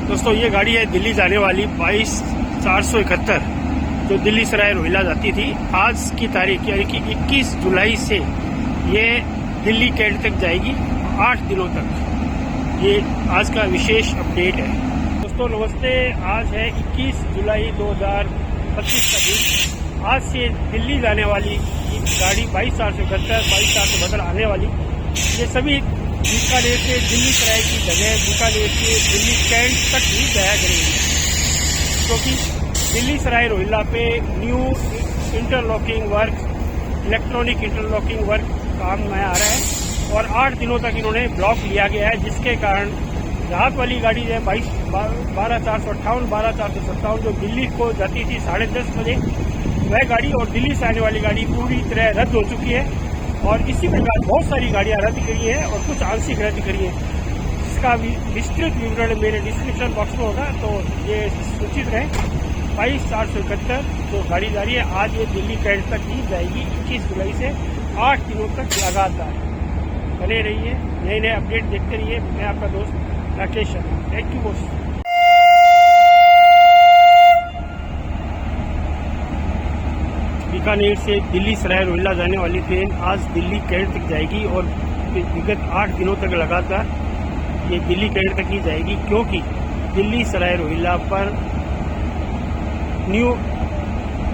दोस्तों ये गाड़ी है दिल्ली जाने वाली 22,471 जो दिल्ली सराय रोहिला जाती थी। आज की तारीख यानी कि 21 जुलाई से ये दिल्ली कैंट तक जाएगी 8 दिनों तक। ये आज का विशेष अपडेट है। दोस्तों नमस्ते, आज है 21 जुलाई 2025 का दिन। आज से दिल्ली जाने वाली गाड़ी 22,471 22,472 आने वाली, ये सभी बीकानेर से दिल्ली सराय की जगह बीकानेर से दिल्ली कैंट तक ही जाया करेंगे, क्योंकि दिल्ली सराय रोहिला पे new interlocking work, electronic interlocking work काम में आ रहा है और 8 दिनों तक इन्होंने ब्लॉक लिया गया है, जिसके कारण रात वाली गाड़ी है 12,458 12,457 जो दिल्ली को जाती थी 10:30 बजे, वह गाड़ी और दिल्ली से आने वाली गाड़ी पूरी तरह रद्द हो चुकी है। और इसी प्रकार बहुत सारी गाड़ियां रद्द करी है और कुछ आंशिक रद्द करी है। इसका विस्तृत विवरण मेरे डिस्क्रिप्शन बॉक्स में होगा, तो ये सूचित रहे। 22,471 जो गाड़ी जा रही है आज ये दिल्ली कैंट तक ही जाएगी 21 जुलाई से 8 दिनों तक लगातार। बने रहिए, नए नए अपडेट देखते रहिए। मैं आपका दोस्त Rakesh Sharma. Thank you boss. Bikaner से दिल्ली सराय रोहिला जाने वाली ट्रेन आज दिल्ली कैंट तक जाएगी और विगत 8 दिनों तक लगातार ये दिल्ली कैंट तक ही जाएगी, क्योंकि दिल्ली सराय रोहिला पर न्यू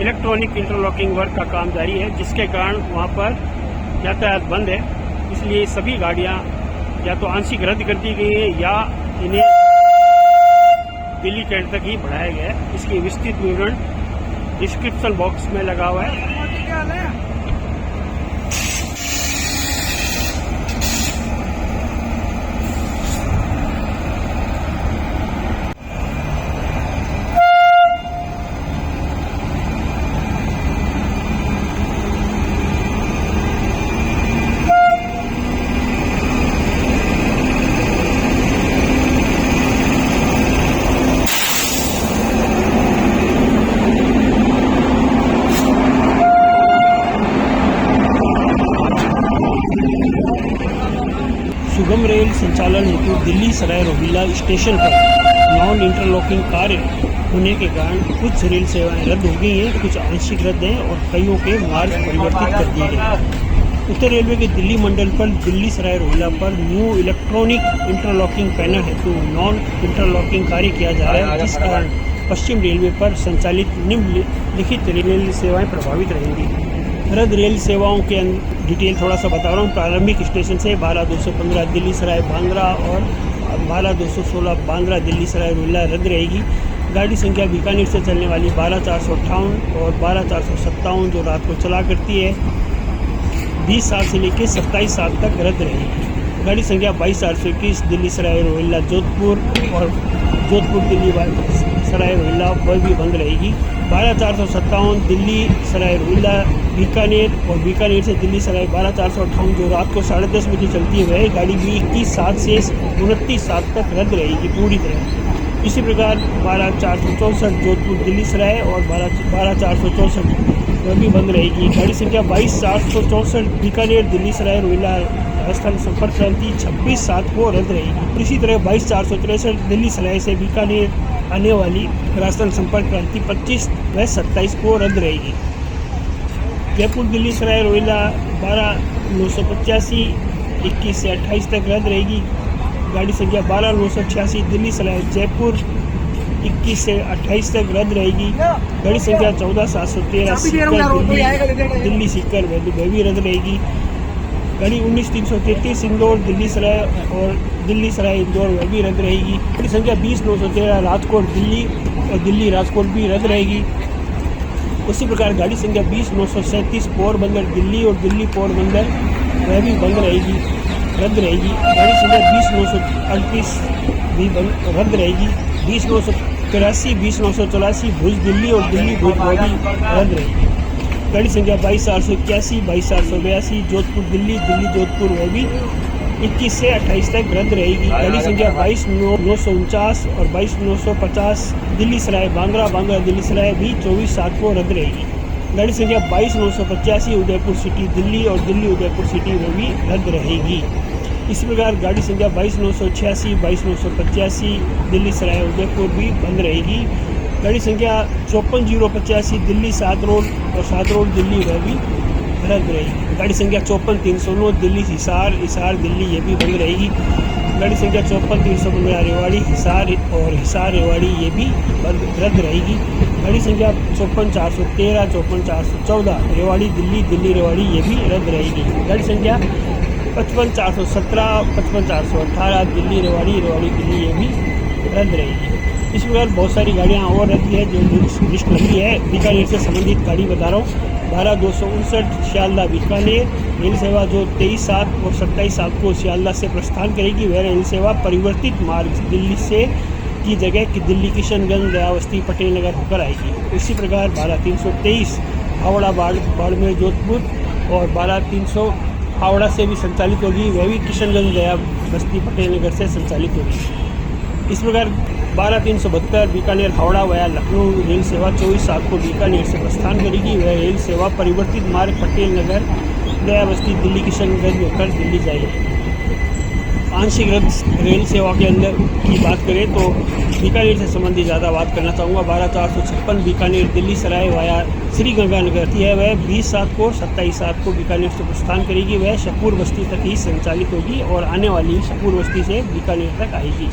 इलेक्ट्रॉनिक इंटरलॉकिंग वर्क का काम जारी है, जिसके कारण वहाँ पर यातायात बंद है। इसलिए सभी गाड़ियाँ या तो आंशिक रद्द कर दी गई है या इन्हें दिल्ली कैंट तक ही बढ़ाया गया है। इसकी विस्तृत विवरण डिस्क्रिप्शन बॉक्स में लगा हुआ है। सुगम रेल संचालन हेतु दिल्ली सराय रोहिला स्टेशन पर नॉन इंटरलॉकिंग कार्य होने के कारण कुछ रेल सेवाएं रद्द हो गई हैं, कुछ आंशिक रद्द हैं और कईयों के मार्ग परिवर्तित कर दिए गए हैं। उत्तर रेलवे के दिल्ली मंडल पर दिल्ली सराय रोहिला पर न्यू इलेक्ट्रॉनिक इंटरलॉकिंग पैनल हेतु नॉन इंटरलॉकिंग कार्य किया जा रहा है, जिस कारण पश्चिम रेलवे पर संचालित निम्नलिखित रेल सेवाएं प्रभावित रहेंगी। रद्द रेल सेवाओं के डिटेल थोड़ा सा बता रहा हूँ। प्रारंभिक स्टेशन से 12,215 दिल्ली सराय बांद्रा और 12,216 बांद्रा दिल्ली सराय रोहिला रद्द रहेगी। गाड़ी संख्या बीकानेर से चलने वाली 12,458 और 12,457 जो रात को चला करती है 20 से लेकर 27 तक रद्द रहेगी। गाड़ी संख्या 22,421 दिल्ली सराय रोहिला जोधपुर और जोधपुर दिल्ली सराय रोहिला वह भी बंद रहेगी। 12,457 दिल्ली सराय रोहिला बीकानेर और बीकानेर से दिल्ली सराय 12,458 जो रात को 10:30 बजे चलती है, वह गाड़ी भी 21/7 से 29/7 तक रद्द रहेगी पूरी तरह। इसी प्रकार 12,464 जोधपुर दिल्ली सराय और 12,464 वह भी बंद रहेगी। गाड़ी संख्या 22,464 बीकानेर दिल्ली सराय रोहिला राजस्थान संपर्क क्रांति 26/7 को रद्द रहेगी। इसी तरह 22,463 दिल्ली सराय से बीकानेर आने वाली राजस्थान संपर्क क्रांति 25 व 27 को रद्द रहेगी। जयपुर दिल्ली सराय रोहिला 12,985 21 से 28 तक रद्द रहेगी। गाड़ी संख्या 12,986 दिल्ली सराय जयपुर 21 से 28 तक रद्द रहेगी। गाड़ी संख्या 14,713 सीकर दिल्ली सीकर वह भी रद्द रहेगी। गाड़ी 19,333 इंदौर दिल्ली सराय और दिल्ली सराय इंदौर वह भी रद्द रहेगी। गाड़ी संख्या 20,913 राजकोट दिल्ली और दिल्ली राजकोट भी रद्द रहेगी। उसी प्रकार गाड़ी संख्या 20,937 पोरबंदर दिल्ली और दिल्ली पोरबंदर वह भी बंद रहेगी, रद्द रहेगी। गाड़ी संख्या 20,938 भी रद्द रहेगी। 20,983 20,984 भुज दिल्ली और दिल्ली भुज वह भी रद्द रहेगी। गाड़ी संख्या 22,481 22,482 जोधपुर दिल्ली दिल्ली जोधपुर वह भी 21 से 28 तक रद्द रहेगी। गाड़ी संख्या 22,949 और 22,950 दिल्ली सराय बांद्रा बांद्रा दिल्ली सराय भी 24/7 को रद्द रहेगी। गाड़ी संख्या 22,985 उदयपुर सिटी दिल्ली और दिल्ली उदयपुर सिटी वह भी रद्द रहेगी। इसी प्रकार गाड़ी संख्या 22,986, 22,985 दिल्ली सराय उदयपुर भी बंद रहेगी। गाड़ी संख्या 54,085 दिल्ली 7 रोड और 7 रोड दिल्ली वह भी रद्द रहेगी। गाड़ी संख्या 54,309 दिल्ली हिसार, हिसार दिल्ली ये भी बंद रहेगी। गाड़ी संख्या 54,315 रेवाड़ी हिसार और हिसार रेवाड़ी ये भी रद्द रहेगी। गाड़ी संख्या 54,413, 54,414 रेवाड़ी दिल्ली, दिल्ली रेवाड़ी ये भी रद्द रहेगी। गाड़ी संख्या 55,417, 55,418 दिल्ली रेवाड़ी, रेवाड़ी दिल्ली ये भी रद्द रहेगी। इस प्रकार बहुत सारी गाड़ियाँ और रद्द है जो लिस्ट लगी है। बीकानेर से संबंधित गाड़ी बता रहा हूँ। 12,259 सियालदह बीकानेर रेल सेवा जो 23/7 और 27/7 को सियालदह से प्रस्थान करेगी। वह रेल सेवा परिवर्तित मार्ग दिल्ली से की जगह कि दिल्ली किशनगंज, दयाबस्ती, पटेल नगर होकर आएगी। इसी प्रकार 12,323 हावड़ा बाड़मेर जोधपुर और 12,300 हावड़ा से भी संचालित होगी। वह भी किशनगंज, दयाबस्ती, पटेल नगर से संचालित होगी। इस प्रकार 12,372 बीकानेर हावड़ा वया लखनऊ रेल सेवा 24/7 को बीकानेर से प्रस्थान करेगी। वह रेल सेवा परिवर्तित मार्ग पटेल नगर, दयाबस्ती, दिल्ली किशनगंज होकर दिल्ली जाएगी। आंशिक रद्द रेल सेवा के अंदर की बात करें तो बीकानेर से संबंधित ज़्यादा बात करना चाहूँगा। 12,456 बीकानेर दिल्ली सराय वाया श्री गंगानगर थी है। वह 20/7 को 27/7 को बीकानेर से प्रस्थान करेगी। वह शहपुर बस्ती तक ही संचालित होगी और आने वाली शहपुर बस्ती से बीकानेर तक आएगी।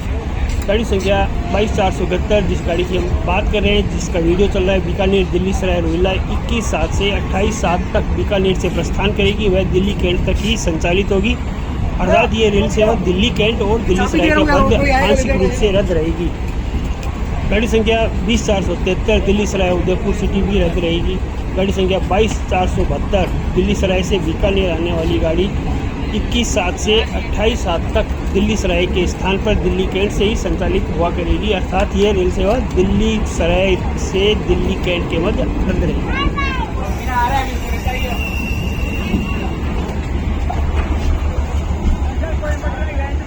गाड़ी संख्या 22,471 जिस गाड़ी की हम बात कर रहे हैं, जिसका वीडियो चल रहा है, बीकानेर दिल्ली सराय रोहिल्ला 21/7 से 28/7 तक बीकानेर से प्रस्थान करेगी। वह दिल्ली कैंट तक ही संचालित होगी। अर्थात ये रेल सेवा दिल्ली कैंट और दिल्ली सराय के मध्य आंशिक रूप से रद्द रहेगी। गाड़ी संख्या 20,473 दिल्ली सराय उदयपुर सिटी भी रद्द रहेगी। गाड़ी संख्या 22,472 दिल्ली सराय से बीकानेर आने वाली गाड़ी 21/7 से 28/7 तक दिल्ली सराय के स्थान पर दिल्ली कैंट से ही संचालित हुआ करेगी। अर्थात ये रेल सेवा दिल्ली सराय से दिल्ली कैंट के मध्य रद्द रहेगी।